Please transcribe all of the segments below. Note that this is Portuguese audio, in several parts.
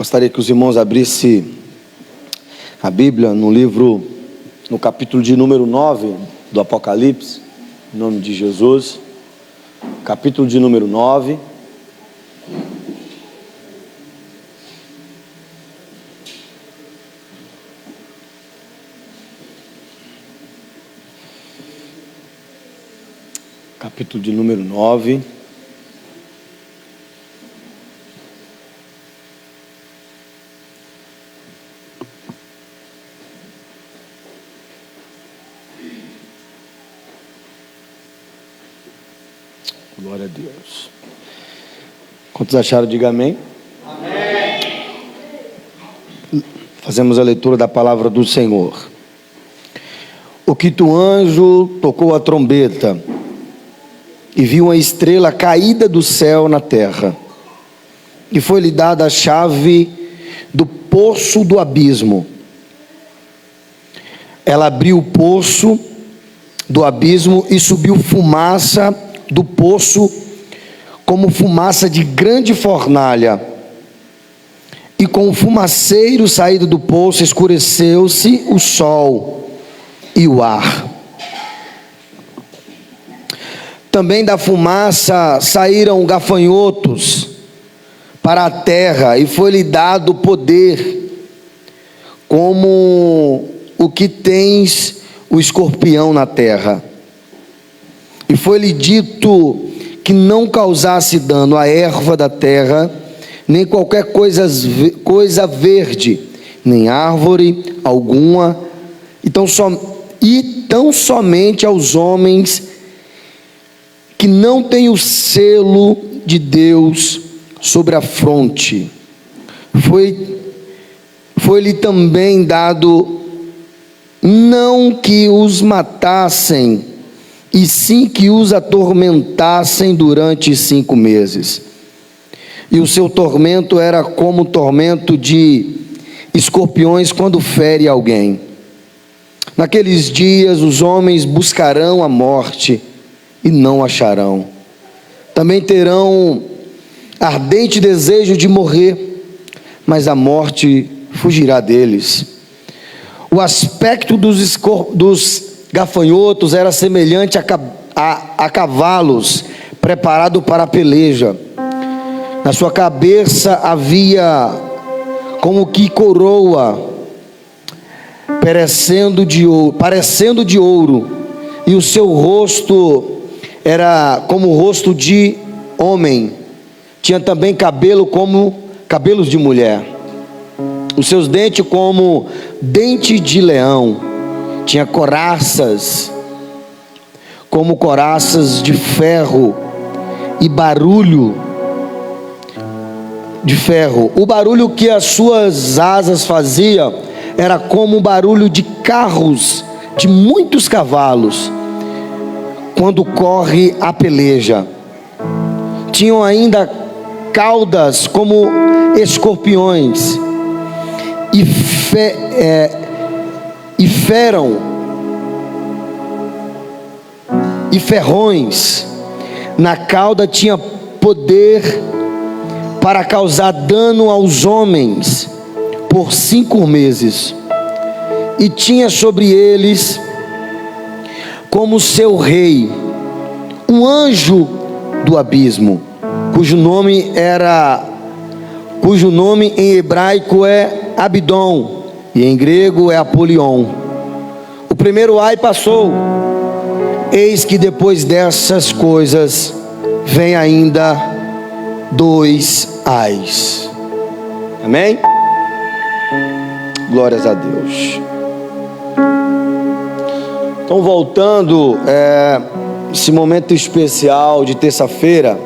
Gostaria que os irmãos abrissem a Bíblia no capítulo de número 9 do Apocalipse, em nome de Jesus. Capítulo de número 9. Capítulo de número 9. Glória a Deus. Quantos acharam? Diga amém. Amém. Fazemos a leitura da palavra do Senhor. O quinto anjo tocou a trombeta e viu uma estrela caída do céu na terra. E foi-lhe dada a chave do poço do abismo. Ela abriu o poço do abismo e subiu fumaça do poço como fumaça de grande fornalha. E com o fumaceiro saído do poço escureceu-se o sol e o ar. Também da fumaça saíram gafanhotos para a terra, e foi-lhe dado poder, como o que tens o escorpião na terra. E foi-lhe dito que não causasse dano à erva da terra, nem qualquer coisa verde, nem árvore alguma, e tão somente aos homens que não têm o selo de Deus sobre a fronte. Foi-lhe também dado não que os matassem, e sim que os atormentassem durante 5 meses. E o seu tormento era como o tormento de escorpiões quando fere alguém. Naqueles dias os homens buscarão a morte e não acharão. Também terão ardente desejo de morrer, mas a morte fugirá deles. O aspecto dos gafanhotos era semelhante a cavalos preparados para a peleja. Na sua cabeça havia como que coroa parecendo de ouro, e o seu rosto era como o rosto de homem. Tinha também cabelo como cabelos de mulher. Os seus dentes como dente de leão. Tinha coraças como coraças de ferro, e barulho de ferro. O barulho que as suas asas faziam era como o barulho de carros de muitos cavalos quando corre a peleja. Tinham ainda caudas como escorpiões e ferrões. Na cauda tinha poder para causar dano aos homens por 5 meses. E tinha sobre eles como seu rei um anjo do abismo, cujo nome em hebraico é Abidom, e em grego é Apolion. O primeiro ai passou, eis que depois dessas coisas vem ainda 2 ais. Amém? Glórias a Deus. Então, voltando esse momento especial de terça-feira,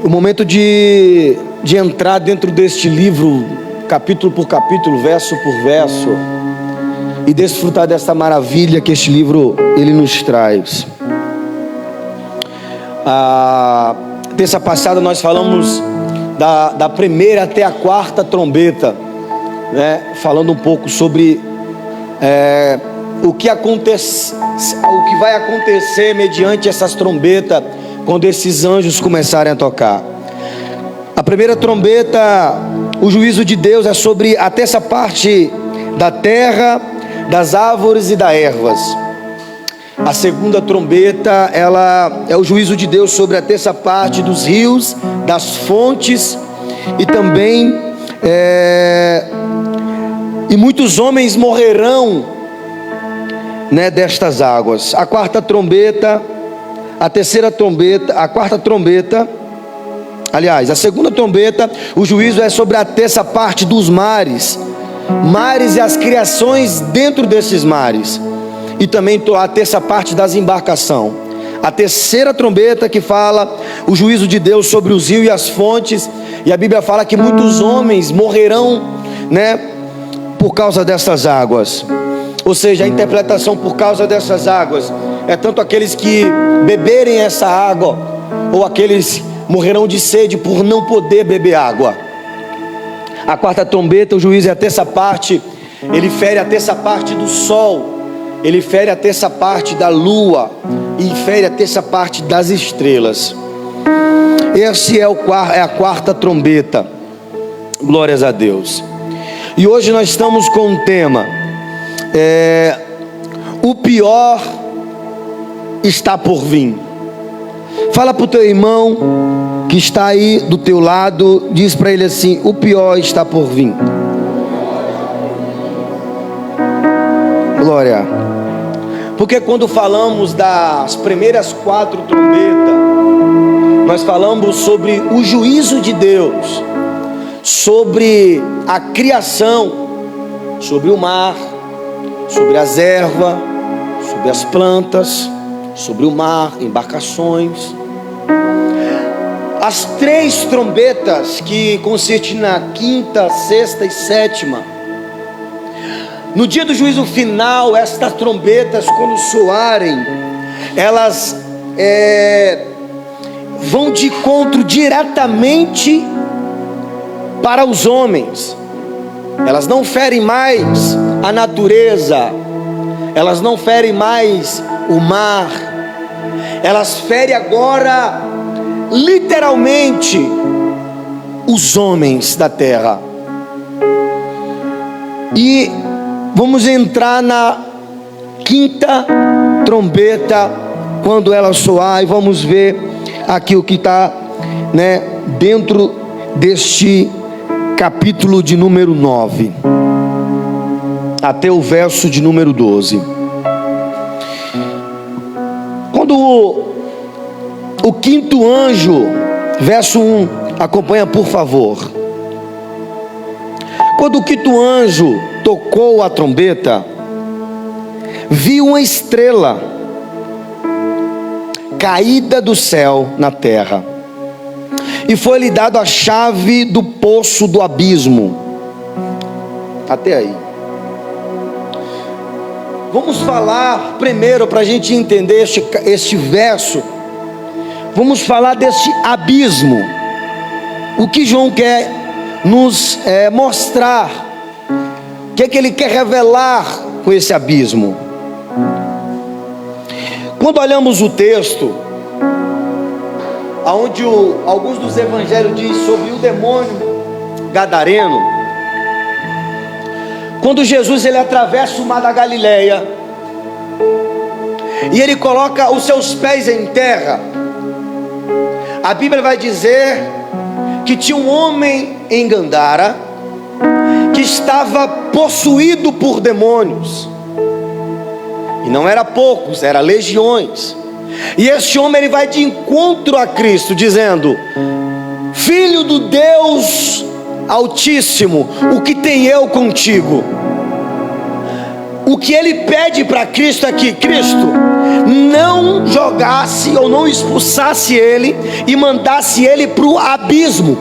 o momento de entrar dentro deste livro, capítulo por capítulo, verso por verso, e desfrutar dessa maravilha que este livro ele nos traz. Terça passada nós falamos da primeira até a quarta trombeta, né? Falando um pouco sobre o que vai acontecer mediante essas trombetas quando esses anjos começarem a tocar. A primeira trombeta, o juízo de Deus é sobre a terça parte da terra, das árvores e das ervas. A segunda trombeta, ela é o juízo de Deus sobre a terça parte dos rios, das fontes e também e muitos homens morrerão, né, destas águas. A quarta trombeta, a terceira trombeta, a quarta trombeta, aliás, a segunda trombeta, o juízo é sobre a terça parte dos mares e as criações dentro desses mares, e também a terça parte das embarcações. A terceira trombeta que fala o juízo de Deus sobre os rios e as fontes, e a Bíblia fala que muitos homens morrerão, né, por causa dessas águas. Ou seja, a interpretação por causa dessas águas é tanto aqueles que beberem essa água, ou aqueles morrerão de sede por não poder beber água. A quarta trombeta, o juízo é a terça parte, ele fere a terça parte do sol, ele fere a terça parte da lua e fere a terça parte das estrelas. Esse é a quarta trombeta. Glórias a Deus. E hoje nós estamos com um tema, o pior está por vir. Fala para o teu irmão que está aí do teu lado, diz para ele assim: o pior está por vir. Glória. Porque quando falamos das primeiras 4 trombetas, nós falamos sobre o juízo de Deus, sobre a criação, sobre o mar, sobre as ervas, sobre as plantas, sobre o mar, embarcações. As 3 trombetas que consistem na quinta, sexta e sétima. No dia do juízo final, estas trombetas, quando soarem, elas vão de encontro diretamente para os homens. Elas não ferem mais a natureza, elas não ferem mais o mar, elas ferem agora literalmente os homens da terra. E vamos entrar na quinta trombeta quando ela soar, e vamos ver aqui o que está, né, dentro deste capítulo de número 9 até o verso de número 12. Quando o quinto anjo, verso 1, acompanha por favor. Quando o quinto anjo tocou a trombeta, vi uma estrela caída do céu na terra, e foi-lhe dado a chave do poço do abismo. Até aí. Vamos falar primeiro, para a gente entender este verso, vamos falar deste abismo. O que João quer nos mostrar, o que é que ele quer revelar com esse abismo? Quando olhamos o texto, onde alguns dos evangelhos diz sobre o demônio gadareno, quando Jesus ele atravessa o mar da Galileia e ele coloca os seus pés em terra, a Bíblia vai dizer que tinha um homem em Gadara que estava possuído por demônios, e não era poucos, era legiões. E esse homem ele vai de encontro a Cristo, dizendo: Filho do Deus Altíssimo, o que tenho eu contigo? O que ele pede para Cristo é que Cristo não jogasse ou não expulsasse ele e mandasse ele para o abismo.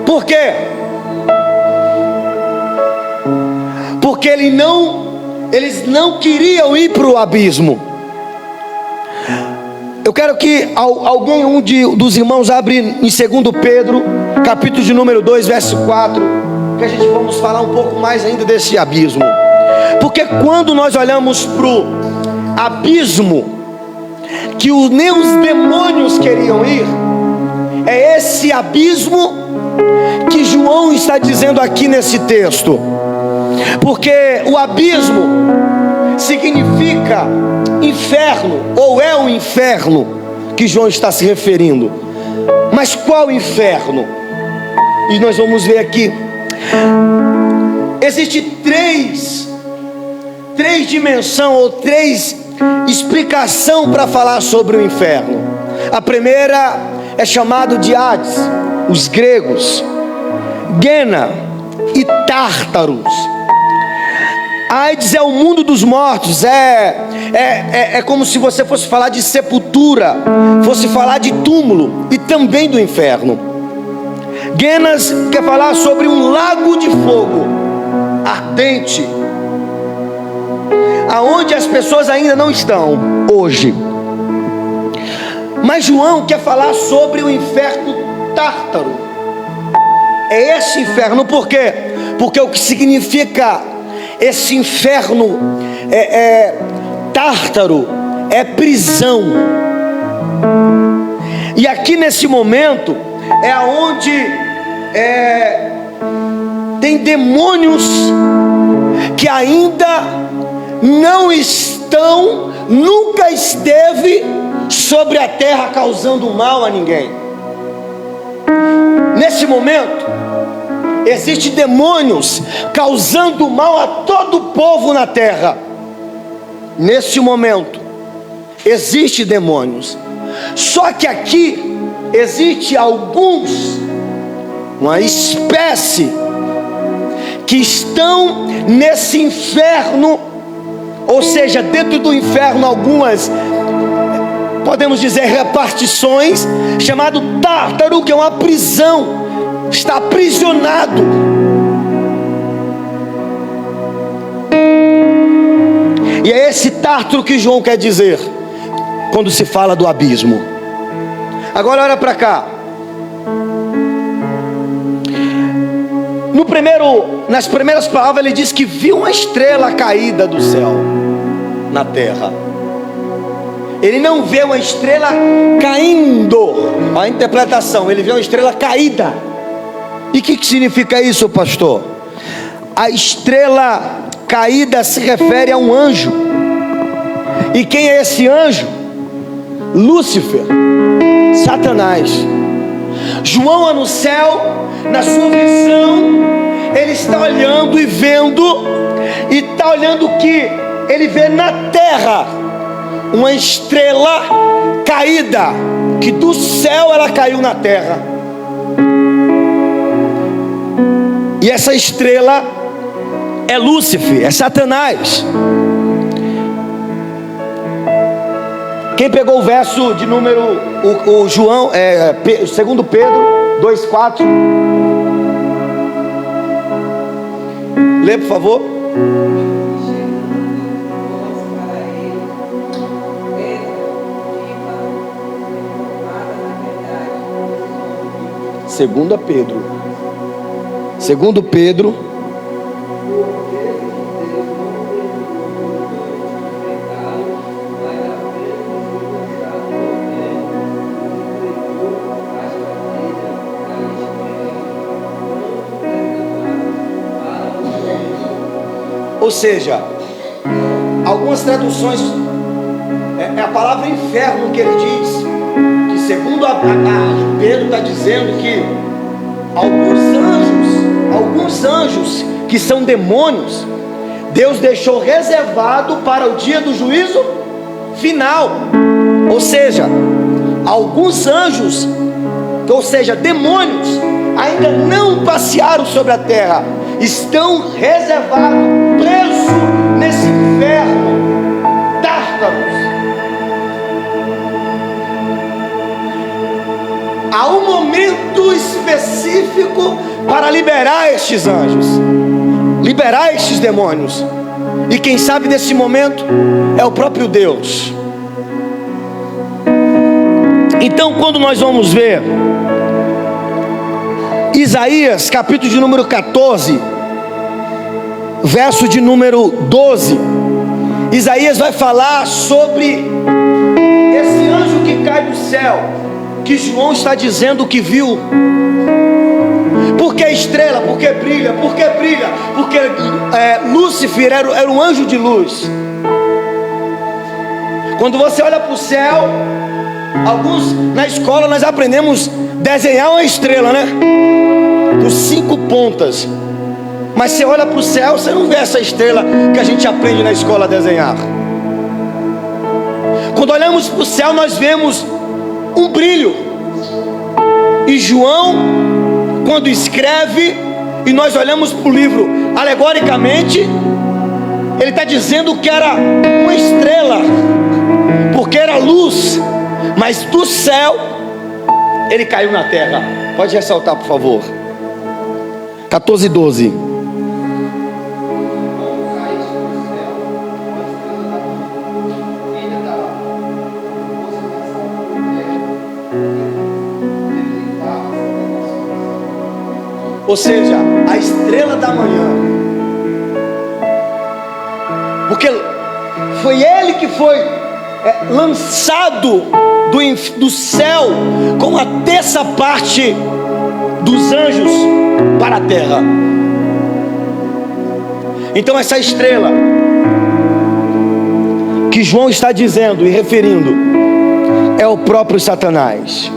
Por quê? Porque eles não queriam ir para o abismo. Eu quero que alguém, dos irmãos, abre em 2 Pedro, capítulo de número 2, verso 4, que a gente vamos falar um pouco mais ainda desse abismo. Porque quando nós olhamos para o abismo, que nem os demônios queriam ir, é esse abismo que João está dizendo aqui nesse texto. Porque o abismo significa inferno, ou é o inferno que João está se referindo. Mas qual inferno? E nós vamos ver aqui. Existem três dimensões ou três explicações para falar sobre o inferno. A primeira é chamado de Hades, os gregos, Gena e Tártaros. Hades é o mundo dos mortos, é como se você fosse falar de sepultura, fosse falar de túmulo e também do inferno. Genas quer falar sobre um lago de fogo ardente, aonde as pessoas ainda não estão hoje. Mas João quer falar sobre o inferno tártaro. É esse inferno, por quê? Porque o que significa esse inferno tártaro é prisão. E aqui nesse momento é onde tem demônios que ainda não estão, nunca esteve sobre a terra causando mal a ninguém. Nesse momento existem demônios causando mal a todo o povo na terra. Nesse momento existem demônios. Só que aqui existe alguns, uma espécie, que estão nesse inferno, ou seja, dentro do inferno algumas, podemos dizer, repartições, chamado Tártaro, que é uma prisão, está aprisionado. E é esse Tártaro que João quer dizer quando se fala do abismo. Agora olha para cá. Nas primeiras palavras ele diz que viu uma estrela caída do céu na terra. Ele não vê uma estrela caindo. A interpretação, ele vê uma estrela caída. E o que significa isso, pastor? A estrela caída se refere a um anjo. E quem é esse anjo? Lúcifer, Satanás. João no céu, na sua visão, ele está olhando e vendo, e está olhando o que? Ele vê na terra uma estrela caída, que do céu ela caiu na terra. E essa estrela é Lúcifer, é Satanás. Quem pegou o verso de número, o João, 2 Pedro 2,4, lê por favor. 2 Pedro. 2 Pedro. Ou seja, algumas traduções, é a palavra inferno que ele diz, que segundo Pedro está dizendo que alguns anjos que são demônios, Deus deixou reservado para o dia do juízo final. Ou seja, alguns anjos, ou seja, demônios, ainda não passearam sobre a terra, estão reservados, presos nesse inferno Tártaros. Há um momento específico para liberar estes anjos, liberar estes demônios, e quem sabe desse momento é o próprio Deus. Então, quando nós vamos ver Isaías, capítulo de número 14, verso de número 12, Isaías vai falar sobre esse que cai do céu, que João está dizendo que viu. Por que estrela? Porque brilha. Por que brilha? Porque Lúcifer era um anjo de luz. Quando você olha para o céu, alguns na escola nós aprendemos a desenhar uma estrela, né? Com 5 pontas. Mas você olha para o céu, você não vê essa estrela que a gente aprende na escola a desenhar. Quando olhamos para o céu, nós vemos um brilho. E João, quando escreve, e nós olhamos para o livro alegoricamente, ele está dizendo que era uma estrela, porque era luz, mas do céu ele caiu na terra. Pode ressaltar, por favor. 14:12. Ou seja, a estrela da manhã. Porque foi ele que foi lançado do céu com a terça parte dos anjos para a terra. Então essa estrela que João está dizendo e referindo é o próprio Satanás.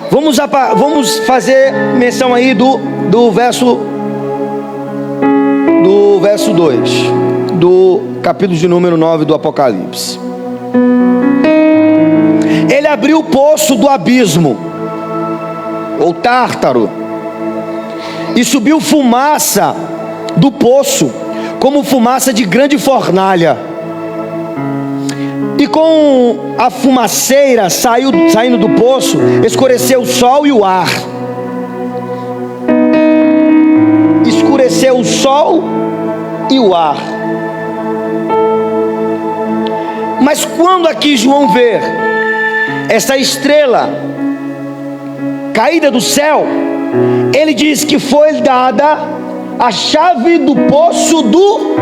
Vamos fazer menção aí do verso 2 do capítulo de número 9 do Apocalipse. Ele abriu o poço do abismo, ou Tártaro, e subiu fumaça do poço, como fumaça de grande fornalha. E com a fumaceira saindo do poço, escureceu o sol e o ar. Escureceu o sol e o ar. Mas quando aqui João vê essa estrela caída do céu, ele diz que foi dada a chave do poço do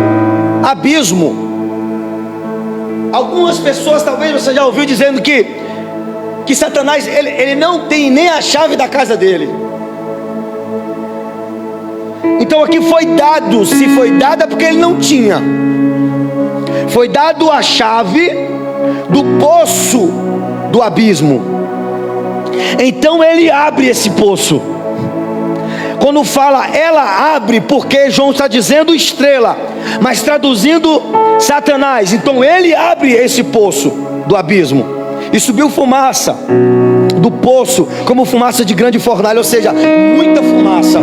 abismo. Algumas pessoas, talvez você já ouviu dizendo que Satanás, ele não tem nem a chave da casa dele. Então aqui foi dado, se foi dada porque ele não tinha, foi dado a chave do poço do abismo. Então ele abre esse poço. Quando fala ela abre, porque João está dizendo estrela, mas traduzindo Satanás. Então ele abre esse poço do abismo, e subiu fumaça do poço, como fumaça de grande fornalha, ou seja, muita fumaça.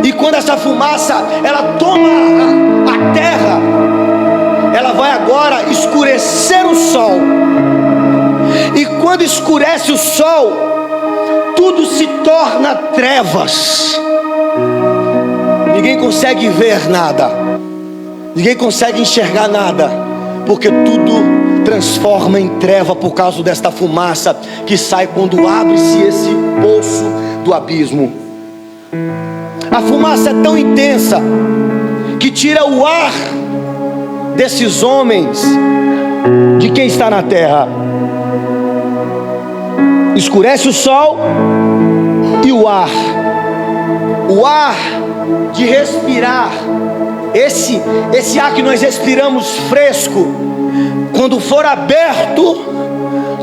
E quando essa fumaça ela toma a terra, ela vai agora escurecer o sol. E quando escurece o sol, tudo se torna trevas. Ninguém consegue ver nada, ninguém consegue enxergar nada, porque tudo transforma em treva por causa desta fumaça que sai quando abre-se esse poço do abismo. A fumaça é tão intensa que tira o ar desses homens, de quem está na terra. Escurece o sol e o ar de respirar, esse ar que nós respiramos fresco, quando for aberto,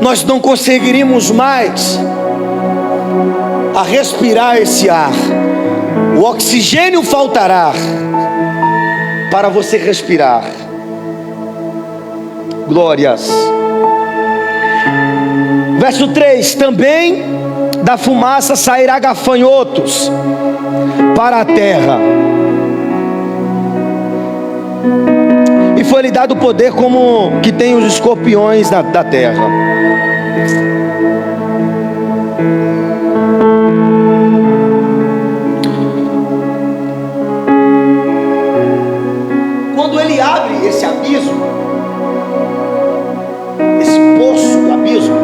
nós não conseguiríamos mais a respirar esse ar. O oxigênio faltará para você respirar. Glórias. Verso 3: também da fumaça sairá gafanhotos para a terra, e foi-lhe dado o poder como que tem os escorpiões da terra. Quando ele abre esse abismo, esse poço do abismo,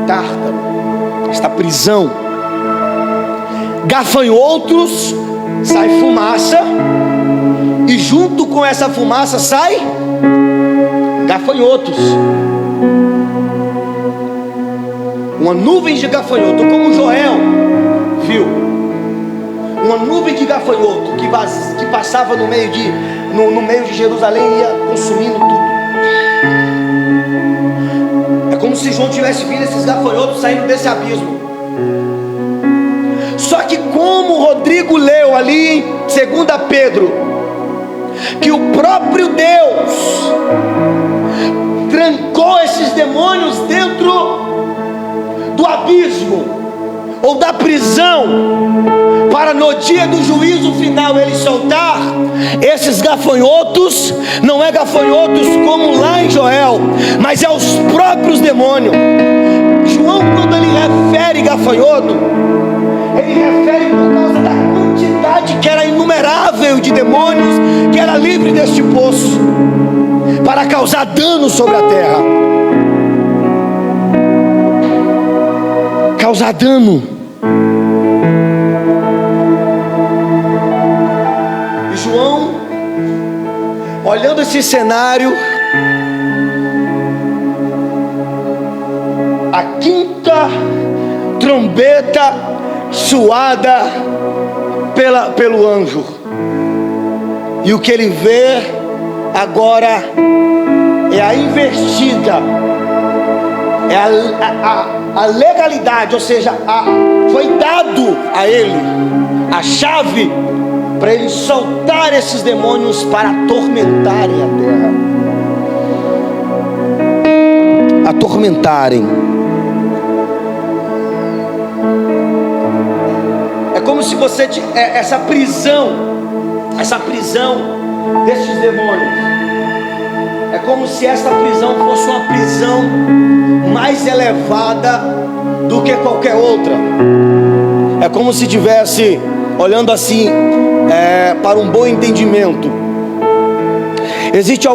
Tártaro, esta prisão, gafanhotos, sai fumaça, e junto com essa fumaça sai gafanhotos. Uma nuvem de gafanhoto, como Joel viu. Uma nuvem de gafanhoto que passava no meio de Jerusalém e ia consumindo tudo. É como se João tivesse visto esses gafanhotos saindo desse abismo. Só que como o Rodrigo leu ali em 2 Pedro, que o próprio Deus trancou esses demônios dentro do abismo ou da prisão, para no dia do juízo final ele soltar esses gafanhotos. Não é gafanhotos como lá em Joel, mas é os próprios demônios. João, quando ele refere gafanhoto, ele refere por causa da quantidade que era inumerável de demônios que era livre deste poço para causar dano sobre a terra, causar dano. E João, olhando esse cenário, a quinta trombeta suada pelo anjo, e o que ele vê agora é a investida, é a legalidade, ou seja, foi dado a ele a chave para ele soltar esses demônios para atormentarem a terra, atormentarem. É como se você essa prisão desses demônios, é como se essa prisão fosse uma prisão mais elevada do que qualquer outra. É como se tivesse, olhando assim, para um bom entendimento, existe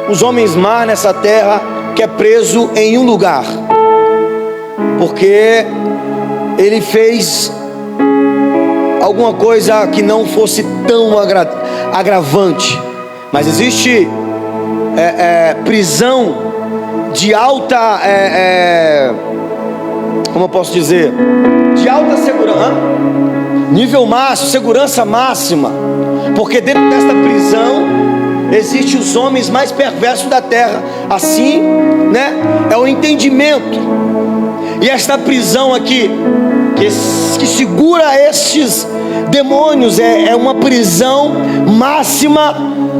os homens má nessa terra que é preso em um lugar, porque ele fez alguma coisa que não fosse tão agravante. Mas existe prisão de alta, como eu posso dizer, de alta segurança, nível máximo, segurança máxima, porque dentro desta prisão existem os homens mais perversos da terra. Assim, né, é o entendimento. E esta prisão aqui que segura estes demônios é uma prisão máxima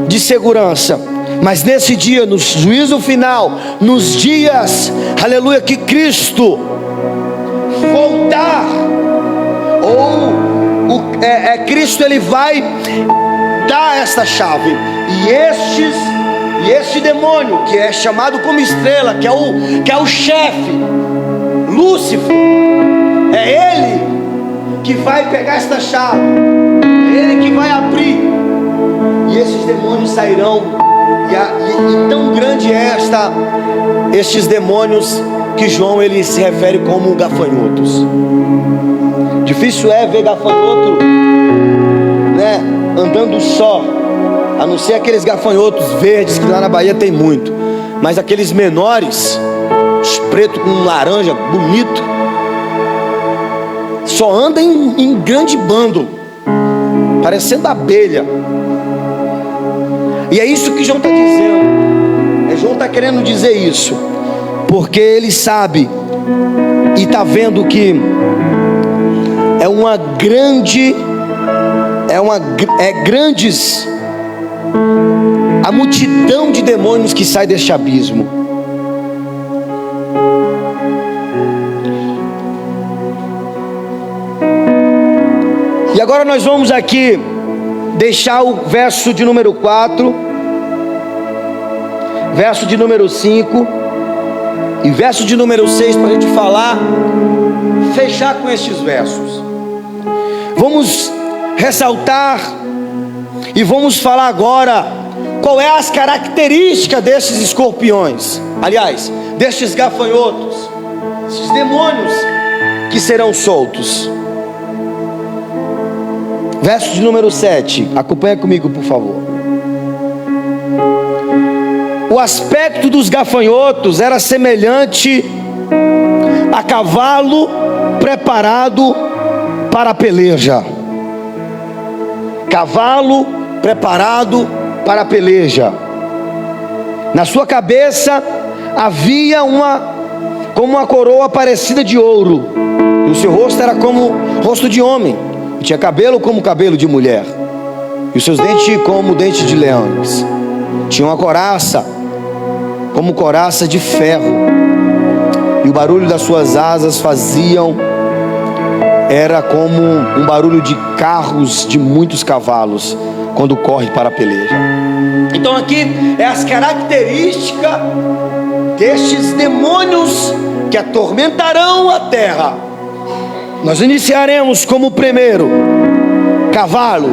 de segurança. Mas nesse dia, no juízo final, nos dias, aleluia, que Cristo voltar, Cristo ele vai dar esta chave, e este demônio que é chamado como estrela, que é o chefe, Lúcifer, é ele que vai pegar esta chave, é ele que vai abrir, e esses demônios sairão. E tão grande é estes demônios que João ele se refere como gafanhotos. Difícil é ver gafanhoto, né, andando só, a não ser aqueles gafanhotos verdes que lá na Bahia tem muito, mas aqueles menores, os pretos com laranja, bonito, só anda em grande bando, parecendo abelha. E é isso que João está dizendo. João está querendo dizer isso, porque ele sabe e está vendo que grandes a multidão de demônios que sai deste abismo. E agora nós vamos aqui deixar o verso de número 4, verso de número 5 e verso de número 6 para a gente falar, fechar com estes versos. Vamos ressaltar e vamos falar agora qual é as características desses escorpiões, aliás, destes gafanhotos, esses demônios que serão soltos. Verso de número 7, acompanha comigo por favor. o aspecto dos gafanhotos era semelhante a cavalo preparado para a peleja. Cavalo preparado para a peleja. Na sua cabeça havia como uma coroa parecida de ouro, e o seu rosto era como rosto de homem, e tinha cabelo como cabelo de mulher, e os seus dentes como dentes de leões. Tinha uma coraça como coraça de ferro, e o barulho das suas asas era como um barulho de carros de muitos cavalos quando corre para a peleja. Então aqui é as características destes demônios que atormentarão a terra. Nós iniciaremos como primeiro cavalo.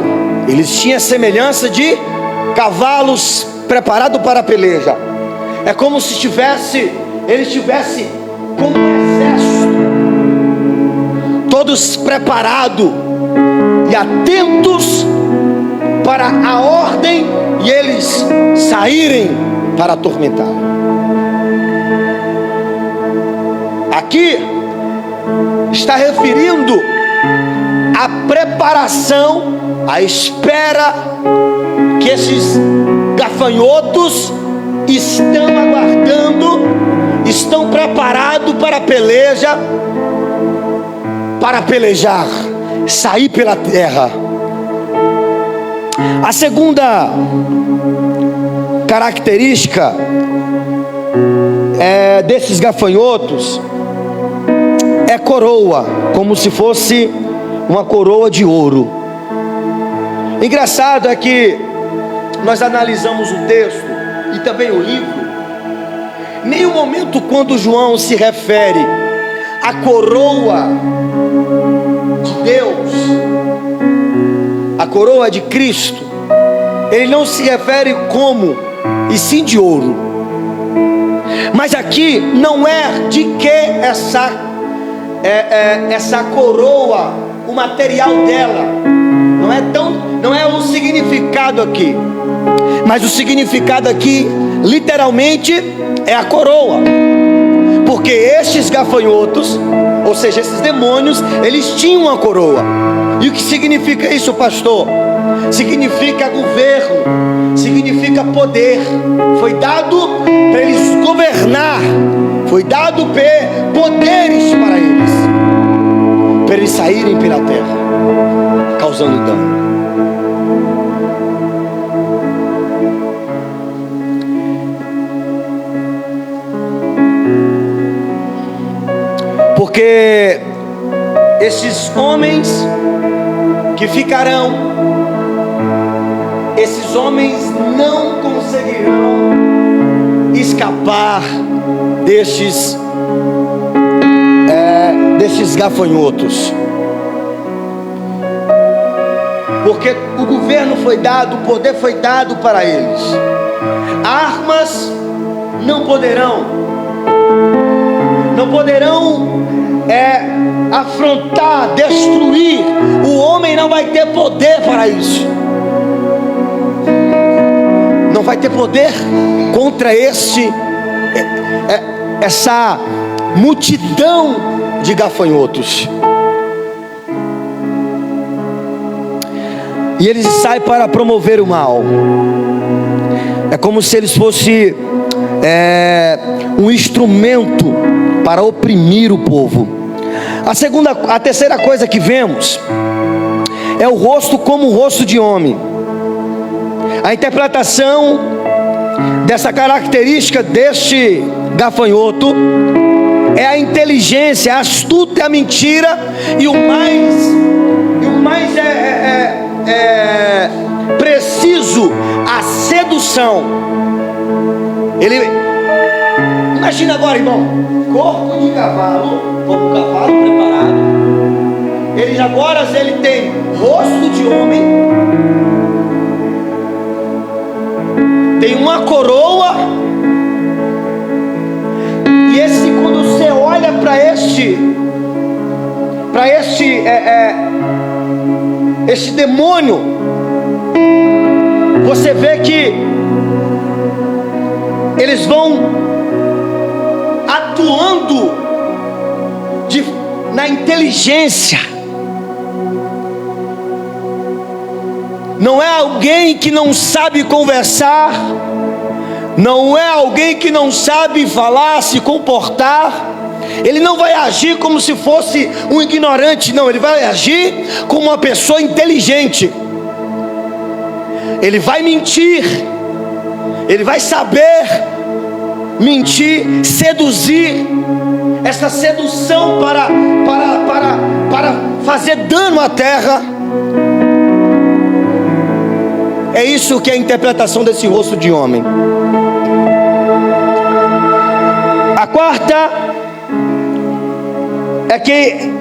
Eles tinham a semelhança de cavalos preparados para a peleja. É como se eles tivessem como um exército, todos preparados e atentos para a ordem, e eles saírem para atormentar. Aqui está referindo a preparação, a espera que esses gafanhotos estão aguardando, estão preparados para a peleja, para pelejar, sair pela terra. A segunda característica desses gafanhotos é coroa, como se fosse uma coroa de ouro. Engraçado é que nós analisamos o texto e também o livro. Em nenhum momento, quando João se refere à coroa de Deus, a coroa de Cristo, ele não se refere como, e sim de ouro. Mas aqui não é de que essa coroa, o material dela, não é o significado aqui, mas o significado aqui literalmente é a coroa, porque estes gafanhotos, ou seja, esses demônios, eles tinham uma coroa. E o que significa isso, pastor? Significa governo, significa poder. Foi dado para eles governar, foi dado poderes para eles saírem pela terra, causando dano. Porque esses homens que ficarão, esses homens não conseguirão escapar destes gafanhotos, porque o governo foi dado, o poder foi dado para eles. Armas não poderão afrontar, destruir. O homem não vai ter poder para isso. Não vai ter poder contra essa multidão de gafanhotos. E eles saem para promover o mal. É como se eles fossem um instrumento para oprimir o povo. A terceira coisa que vemos é o rosto como o rosto de homem. A interpretação dessa característica deste gafanhoto é a inteligência, a astúcia, a mentira e o mais preciso, a sedução. Imagina agora, irmão, corpo de cavalo, como um cavalo preparado. Ele tem rosto de homem, tem uma coroa, e quando você olha para este demônio, você vê que eles vão atuando na inteligência. Não é alguém que não sabe conversar, não é alguém que não sabe falar, se comportar. Ele não vai agir como se fosse um ignorante, não, ele vai agir como uma pessoa inteligente. Ele vai mentir, ele vai saber mentir, seduzir. Essa sedução para fazer dano à terra. É isso que é a interpretação desse rosto de homem. A quarta é que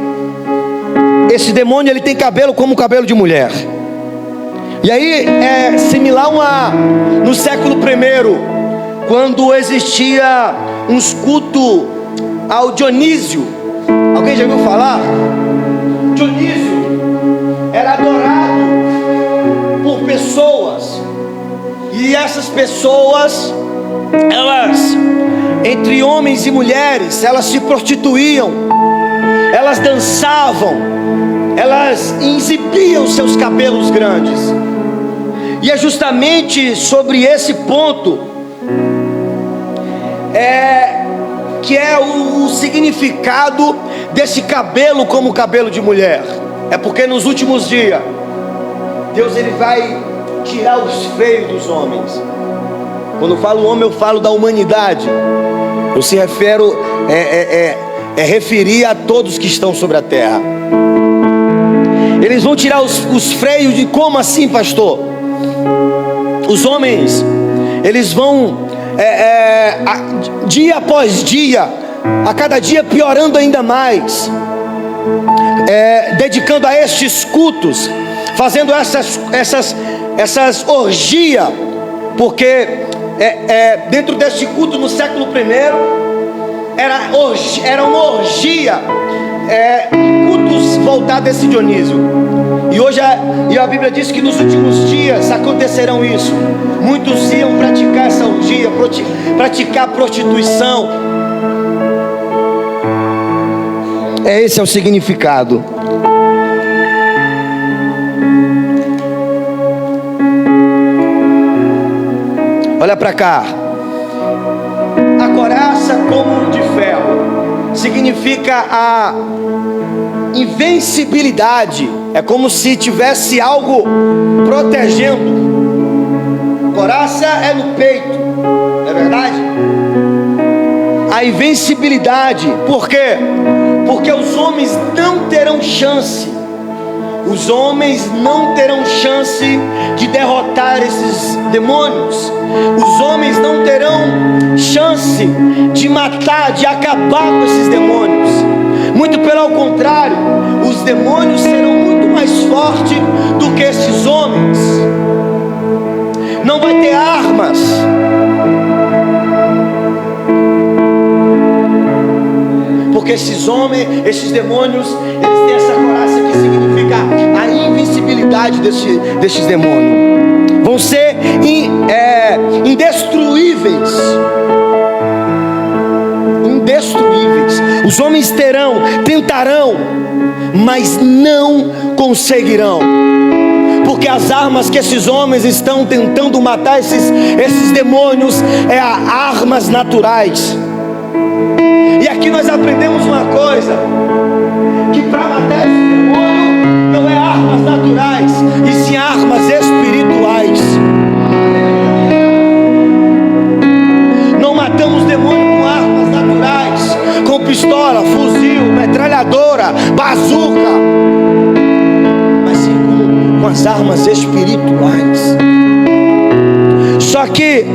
esse demônio, ele tem cabelo como cabelo de mulher. E aí é similar no século I, quando existia uns cultos ao Dionísio. Alguém já ouviu falar? Dionísio era adorado por pessoas, e essas pessoas, elas, entre homens e mulheres, elas se prostituíam, elas dançavam, elas exibiam seus cabelos grandes. E é justamente sobre esse ponto que é o significado desse cabelo como cabelo de mulher. É porque nos últimos dias Deus, ele vai tirar os feios dos homens. Quando eu falo homem, eu falo da humanidade. Eu se refiro referir a todos que estão sobre a terra. Eles vão tirar os freios de como assim, pastor? Os homens, eles vão dia após dia, a cada dia piorando ainda mais, dedicando a estes cultos, fazendo essas orgias, porque dentro deste culto no século I era uma orgia, cultos voltados a esse Dionísio. E hoje a Bíblia diz que nos últimos dias acontecerão isso. Muitos iam praticar essa orgia, praticar prostituição. Esse é o significado. Olha para cá. A coraça como de ferro significa a invencibilidade. É como se tivesse algo protegendo. Coraça é no peito, não é verdade? A invencibilidade. Por quê? Porque os homens não terão chance. Os homens não terão chance de derrotar esses demônios. Os homens não terão chance de matar, de acabar com esses demônios. Muito pelo contrário, os demônios serão muito mais fortes do que esses homens. Não vai ter armas. Porque esses homens, esses demônios, eles têm essa coraça que significa a invencibilidade desses demônios. Vão ser indestruíveis. Indestruíveis. Os homens tentarão, mas não conseguirão. Porque as armas que esses homens estão tentando matar esses demônios armas naturais. E aqui nós aprendemos uma coisa: que para matar esse demônio não é armas naturais, e sim armas espirituais. Não matamos demônio com armas naturais, com pistola, fuzil, metralhadora, bazuca, mas sim com as armas espirituais. Só que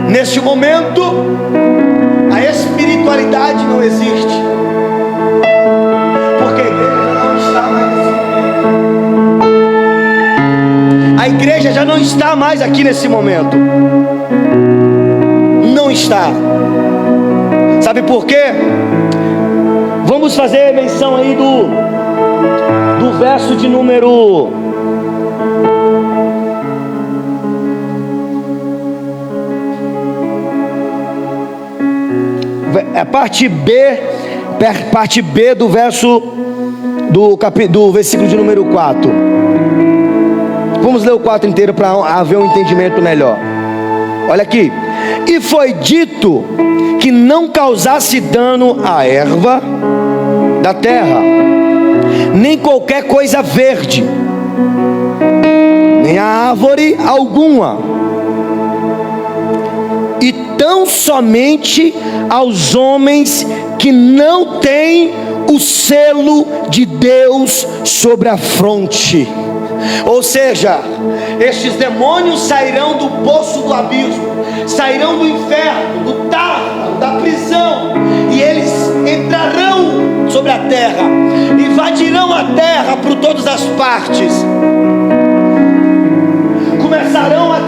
neste momento a espiritualidade não existe, porque a igreja não está mais nesse momento. A igreja já não está mais aqui nesse momento. Não está. Sabe por quê? Vamos fazer menção aí do verso de número 1. parte B do do versículo de número 4. Vamos ler o 4 inteiro para haver um entendimento melhor. Olha aqui. E foi dito que não causasse dano à erva da terra, nem qualquer coisa verde, nem a árvore alguma, e tão somente aos homens que não têm o selo de Deus sobre a fronte. Ou seja, estes demônios sairão do poço do abismo, sairão do inferno, do Tártaro, da prisão, e eles entrarão sobre a terra, invadirão a terra por todas as partes, começarão a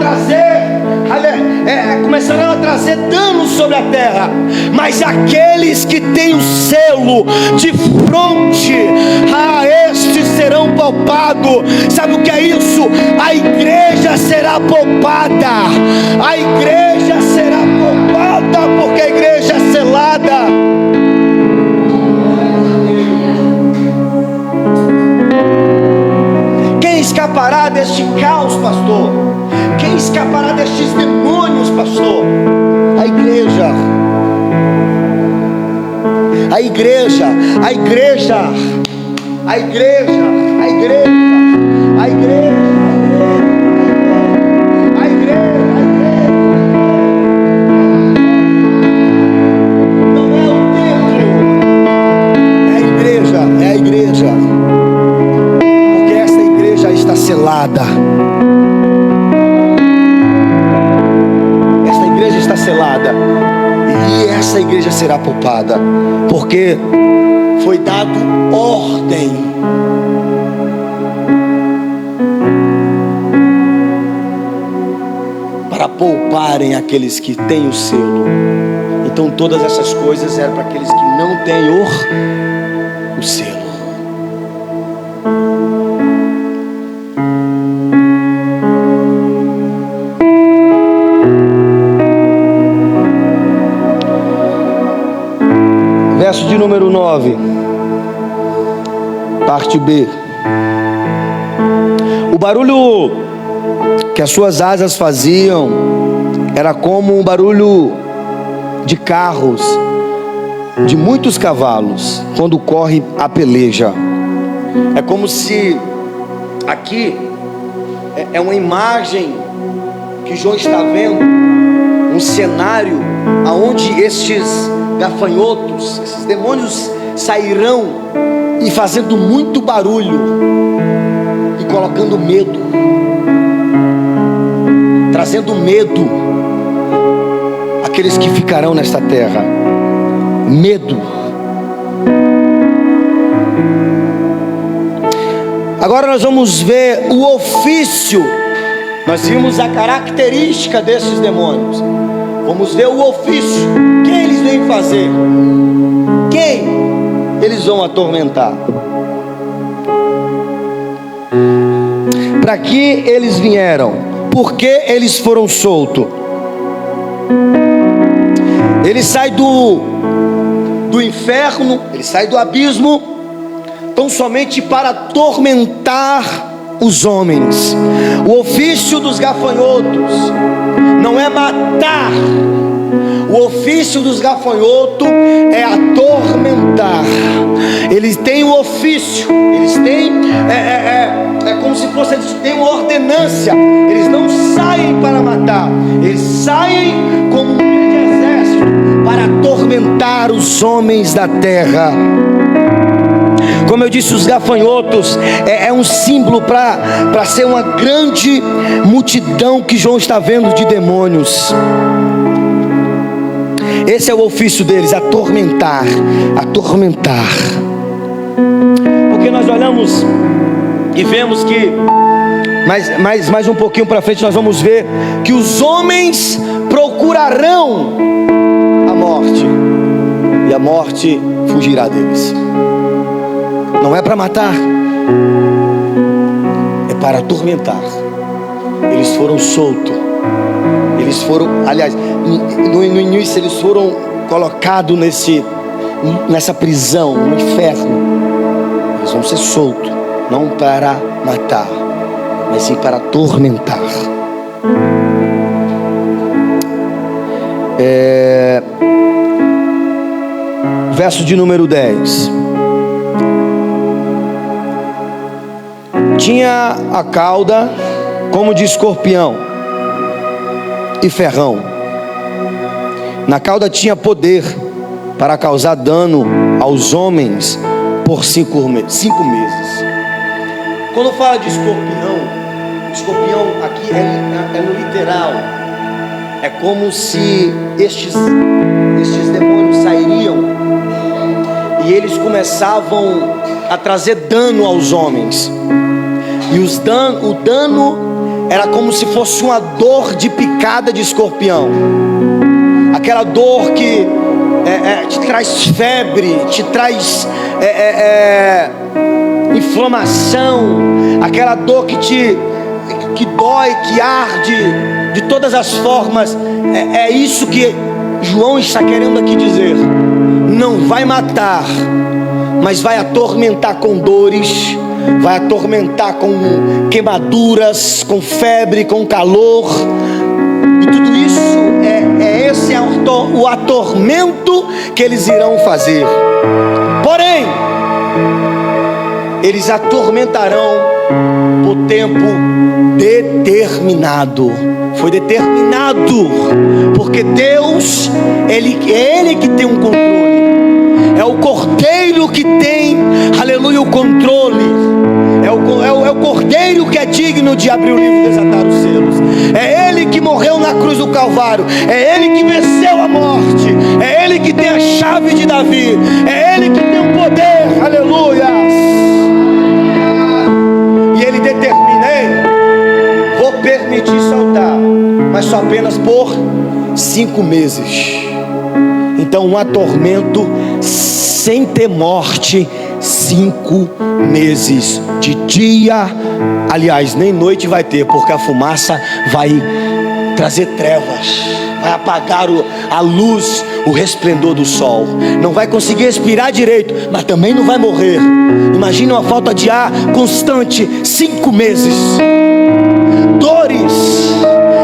trazer danos sobre a terra. Mas aqueles que têm o selo de fronte, estes serão poupados. Sabe o que é isso? A igreja será poupada. A igreja será poupada, porque a igreja é selada. Quem escapará deste caos, pastor? Quem escapará destes demônios, pastor? A igreja. A igreja. A igreja. A igreja. A igreja. A igreja. A igreja. Não é o templo. É a igreja. É a igreja. Porque essa igreja está selada. Está selada, e essa igreja será poupada, porque foi dado ordem para pouparem aqueles que têm o selo. Então todas essas coisas eram para aqueles que não têm o selo. Verso de número 9, parte B. O barulho que as suas asas faziam era como um barulho de carros, de muitos cavalos, quando corre a peleja. É como se aqui é uma imagem que João está vendo, um cenário aonde estes gafanhotos, esses demônios sairão e fazendo muito barulho e colocando medo, trazendo medo àqueles que ficarão nesta terra. Medo. Agora nós vamos ver o ofício. Nós vimos a característica desses demônios. Vamos ver o ofício. Quem eles vêm fazer? Quem eles vão atormentar? Para que eles vieram? Por que eles foram soltos? Ele sai do inferno, ele sai do abismo, tão somente para atormentar os homens. O ofício dos gafanhotos não é matar. O ofício dos gafanhotos é atormentar. Eles têm o ofício, eles têm como se fosse, eles têm uma ordenância. Eles não saem para matar, eles saem como um grande exército para atormentar os homens da terra. Como eu disse, os gafanhotos é um símbolo para ser uma grande multidão que João está vendo de demônios. Esse é o ofício deles, atormentar. Porque nós olhamos e vemos que mais um pouquinho para frente nós vamos ver que os homens procurarão a morte, e a morte fugirá deles. Não é para matar, é para atormentar. Eles foram soltos, Eles foram, aliás, no início eles foram colocados nessa prisão, no inferno. Eles vão ser soltos, não para matar, mas sim para atormentar. Verso de número 10. Tinha a cauda como de escorpião e ferrão. Na cauda tinha poder para causar dano aos homens por 5 meses. Quando fala de escorpião aqui é no literal. É como se estes demônios sairiam e eles começavam a trazer dano aos homens. E o dano era como se fosse uma dor de picada de escorpião. Aquela dor que te traz febre, te traz inflamação. Aquela dor que dói, que arde de todas as formas. É isso que João está querendo aqui dizer. Não vai matar, mas vai atormentar com dores, vai atormentar com queimaduras, com febre, com calor. E tudo isso esse é o atormento que eles irão fazer. Porém, eles atormentarão por tempo determinado. Foi determinado, porque Deus, é Ele que tem um controle. É o Cordeiro que tem, aleluia, o controle. É o Cordeiro que é digno de abrir o livro e desatar os selos. É Ele que morreu na cruz do Calvário. É Ele que venceu a morte. É Ele que tem a chave de Davi. É Ele que tem o poder, aleluia. E Ele determina: vou permitir soltar, mas só apenas por 5 meses. Então um atormento sem ter morte, 5 meses de dia, aliás, nem noite vai ter, porque a fumaça vai trazer trevas, vai apagar a luz, o resplendor do sol. Não vai conseguir respirar direito, mas também não vai morrer. Imagine uma falta de ar constante, 5 meses, dores,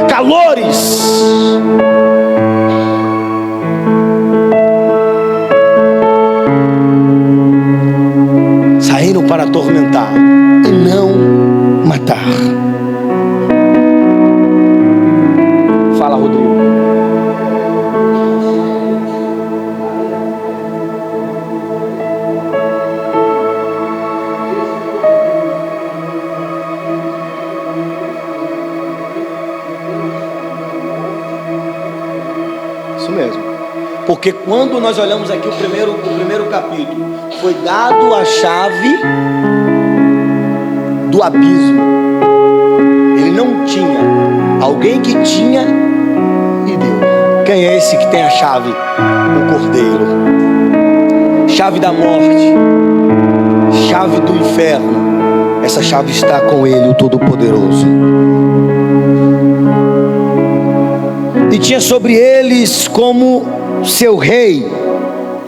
calores. Saíram para atormentar e não matar. Fala, Rodrigo. Isso mesmo. Porque quando nós olhamos aqui o primeiro capítulo, foi dado a chave do abismo. Ele não tinha, alguém que tinha e deu. Quem é esse que tem a chave? O Cordeiro. Chave da morte, chave do inferno. Essa chave está com Ele, o Todo-Poderoso. E tinha sobre eles como seu rei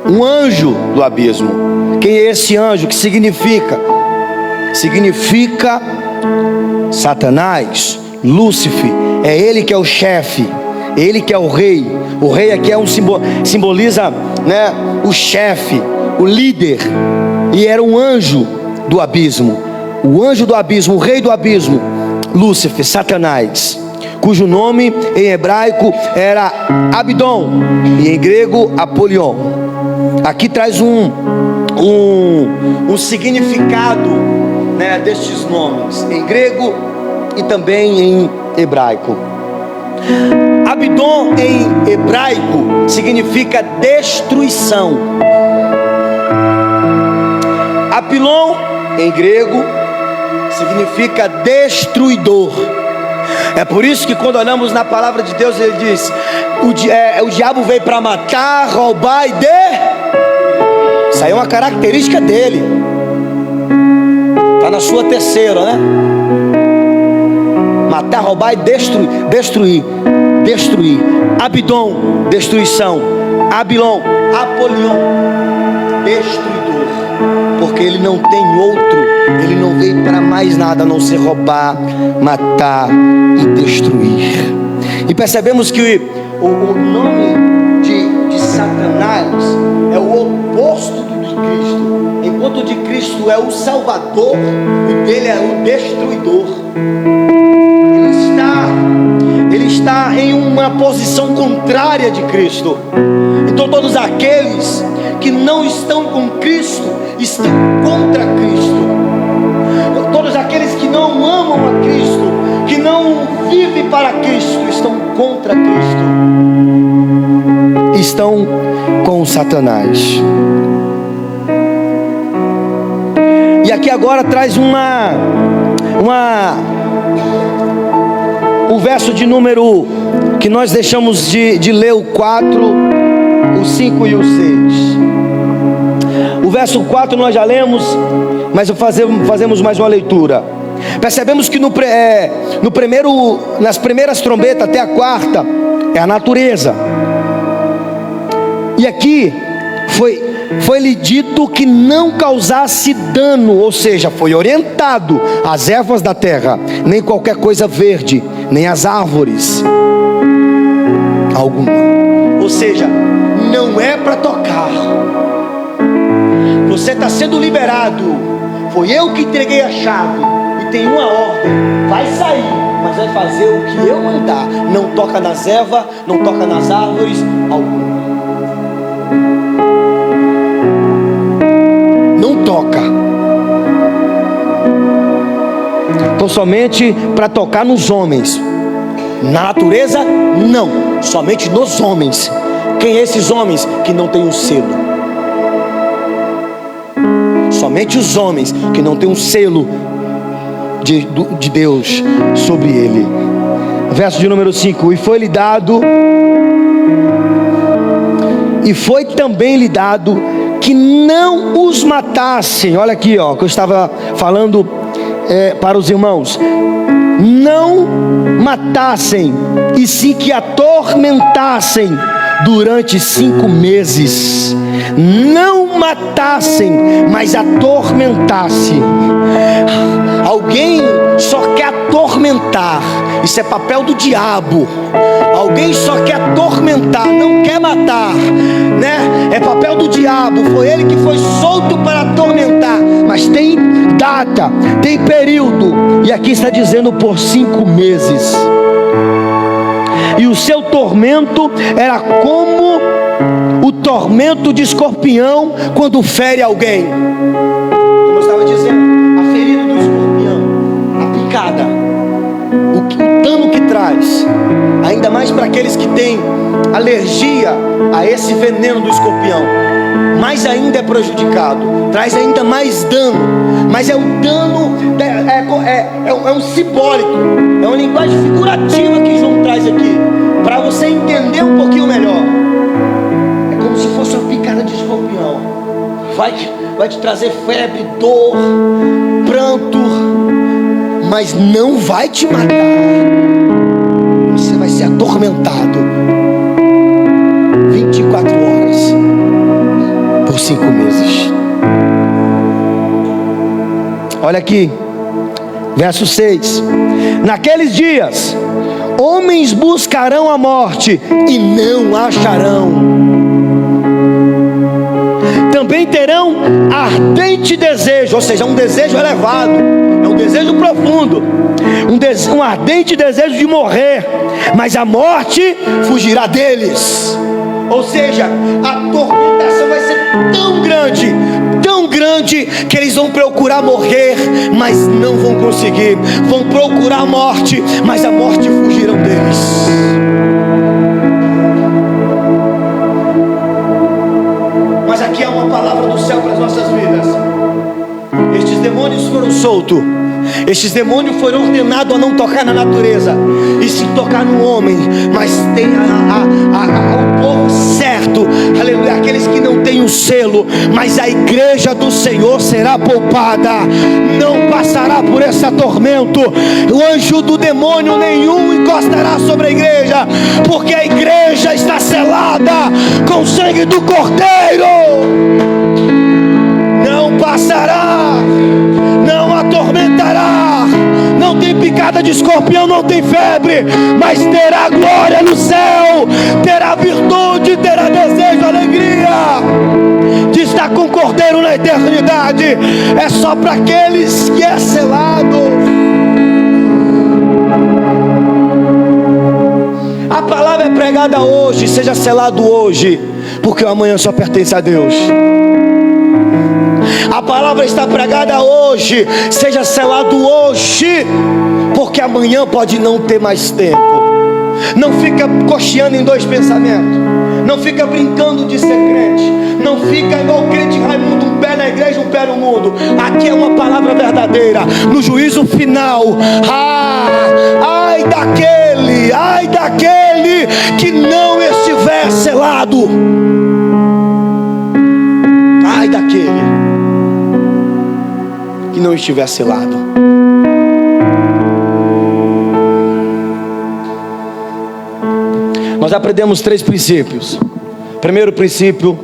um anjo do abismo. Quem é esse anjo? Que significa? Significa Satanás, Lúcifer. É ele que é o chefe, ele que é o rei. O rei aqui simboliza, né, o chefe, o líder. E era um anjo do abismo. O anjo do abismo, o rei do abismo, Lúcifer, Satanás, cujo nome em hebraico era Abidom e em grego Apolion. Aqui traz um significado, né, destes nomes em grego e também em hebraico. Abidom em hebraico significa destruição. Apilon em grego significa destruidor. É por isso que quando olhamos na palavra de Deus, ele diz: o diabo veio para matar, roubar e Isso aí é uma característica dele. Está na sua terceira, né? Matar, roubar e destruir. destruir. Abidom, destruição. Abilon, Apolion, destruidor. Porque ele não tem outro, ele não veio para mais nada a não ser roubar, matar e destruir. E percebemos que o nome de Satanás é o oposto do de Cristo. Enquanto o de Cristo é o Salvador, o dele é o destruidor. Ele está em uma posição contrária de Cristo. Então todos aqueles que não estão com Cristo estão contra Cristo. Todos aqueles que não amam a Cristo, que não vivem para Cristo, estão contra Cristo. Estão com Satanás. E aqui agora traz o verso de número que nós deixamos de ler, o 4, o 5 e o 6. O verso 4 nós já lemos, mas fazemos mais uma leitura. Percebemos que nas primeiras trombetas até a quarta é a natureza. E aqui foi-lhe dito que não causasse dano, ou seja, foi orientado às ervas da terra, nem qualquer coisa verde, nem as árvores alguma. Ou seja, não é para tocar. Você está sendo liberado. Foi eu que entreguei a chave e tem uma ordem: vai sair, mas vai fazer o que eu mandar. Não toca nas ervas, não toca nas árvores alguma. Não toca. Então somente para tocar nos homens. Na natureza, não. Somente nos homens. Quem é esses homens que não tem um selo? Somente os homens que não tem um selo de Deus sobre ele. Verso de número 5: e foi-lhe dado, e foi também lhe dado que não os matassem. Olha aqui, ó, que eu estava falando para os irmãos. Não matassem, e sim que atormentassem durante 5 meses. Não matassem, mas atormentassem. Alguém só quer atormentar. Isso é papel do diabo. Alguém só quer atormentar, não quer matar, né? É papel do diabo. Foi ele que foi solto para atormentar. Mas tem data, tem período. E aqui está dizendo por 5 meses. E o seu tormento era como o tormento de escorpião quando fere alguém. Como eu estava dizendo, a ferida do escorpião, a picada, o dano que traz, ainda mais para aqueles que têm alergia a esse veneno do escorpião, mais ainda é prejudicado, traz ainda mais dano. Mas é o dano, é um simbólico, é uma linguagem figurativa que João traz aqui, para você entender um pouquinho melhor. É como se fosse uma picada de escorpião. Vai te trazer febre, dor, pranto, mas não vai te matar. Você vai ser atormentado 24 horas por 5 meses. Olha aqui, verso 6: naqueles dias homens buscarão a morte e não acharão. Também terão ardente desejo, ou seja, um desejo elevado, é um desejo profundo, um ardente desejo de morrer, mas a morte fugirá deles. Ou seja, a atormentação vai ser tão grande, que eles vão procurar morrer, mas não vão conseguir. Vão procurar a morte, mas a morte fugirão deles. Mas aqui há uma palavra do céu para as nossas vidas. Estes demônios foram soltos. Estes demônios foram ordenados a não tocar na natureza, e sim tocar no homem. Mas tem o povo certo, aleluia, aqueles que não têm o selo, mas a igreja do Senhor será poupada, não passará por esse tormento. O anjo do demônio nenhum encostará sobre a igreja, porque a igreja está selada com o sangue do Cordeiro. Não passará, não atormentará, não tem picada de escorpião, não tem febre, mas terá glória no céu, terá virtude, terá desejo, alegria de estar com o Cordeiro na eternidade. É só para aqueles que é selado. A palavra é pregada hoje, seja selado hoje, porque o amanhã só pertence a Deus. A palavra está pregada hoje, seja selado hoje, porque amanhã pode não ter mais tempo. Não fica cocheando em dois pensamentos, não fica brincando de ser crente, não fica igual o crente Raimundo, um pé na igreja, um pé no mundo. Aqui é uma palavra verdadeira. No juízo final, ai daquele que não estiver selado. Ai daquele que não estiver selado. Nós aprendemos 3 princípios. Primeiro princípio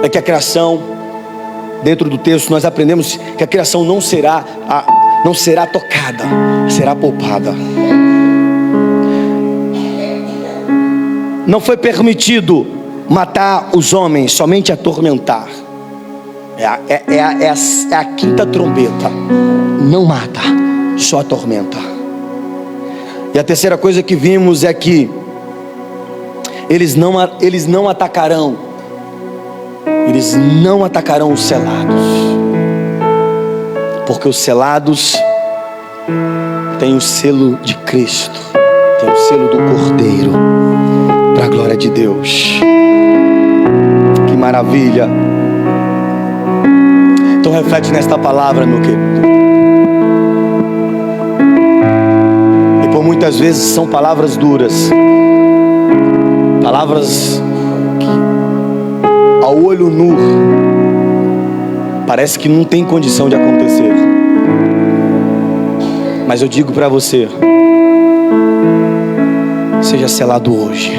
é que a criação, dentro do texto nós aprendemos que a criação não será tocada, será poupada. Não foi permitido matar os homens, somente atormentar. É a quinta trombeta. Não mata, só atormenta. E a terceira coisa que vimos é que eles não atacarão os selados, porque os selados têm o selo de Cristo, tem o selo do Cordeiro, para a glória de Deus. Que maravilha! Então reflete nesta palavra, meu querido. E por muitas vezes são palavras duras, palavras que ao olho nu parece que não tem condição de acontecer. Mas eu digo para você, seja selado hoje,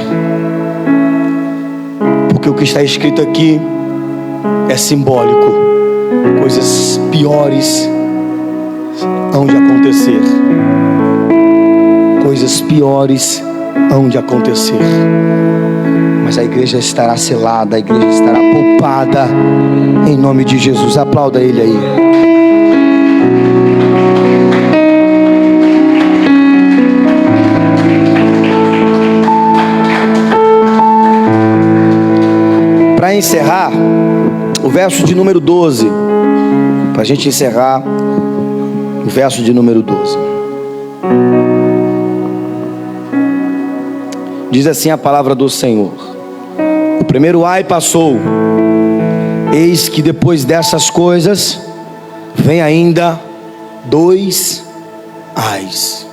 porque o que está escrito aqui é simbólico. Coisas piores hão de acontecer. Coisas piores hão de acontecer. Mas a igreja estará selada, a igreja estará poupada, em nome de Jesus. Aplauda ele aí. Para encerrar, o verso de número 12, para a gente encerrar, o verso de número 12. Diz assim a palavra do Senhor: o primeiro ai passou, eis que depois dessas coisas vem ainda 2 ais.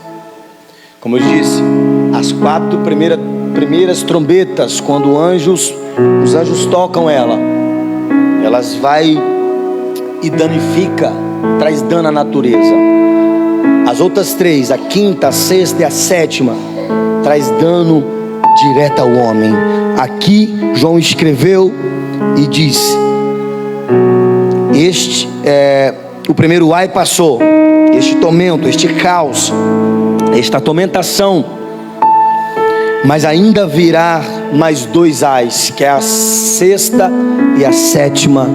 Como eu disse, as 4 primeiras trombetas, quando os anjos tocam elas vai e danifica, traz dano à natureza. As outras 3, a quinta, a sexta e a sétima, traz dano direto ao homem. Aqui João escreveu e diz: o primeiro ai passou, este tormento, este caos, esta atormentação, mas ainda virá mais 2 ais, que é a sexta e a sétima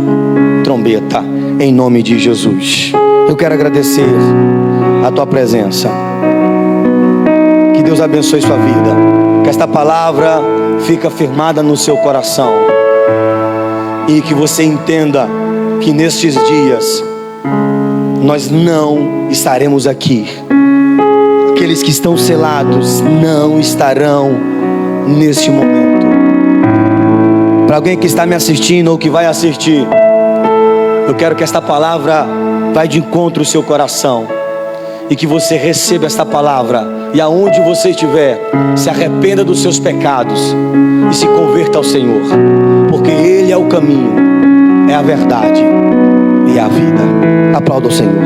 trombeta, em nome de Jesus. Eu quero agradecer a tua presença. Que Deus abençoe sua vida, que esta palavra fique firmada no seu coração, e que você entenda que nestes dias nós não estaremos aqui. Aqueles que estão selados não estarão neste momento. Para alguém que está me assistindo ou que vai assistir, eu quero que esta palavra vá de encontro ao seu coração, e que você receba esta palavra, e aonde você estiver, se arrependa dos seus pecados e se converta ao Senhor, porque Ele é o caminho, é a verdade e a vida. Aplauda o Senhor.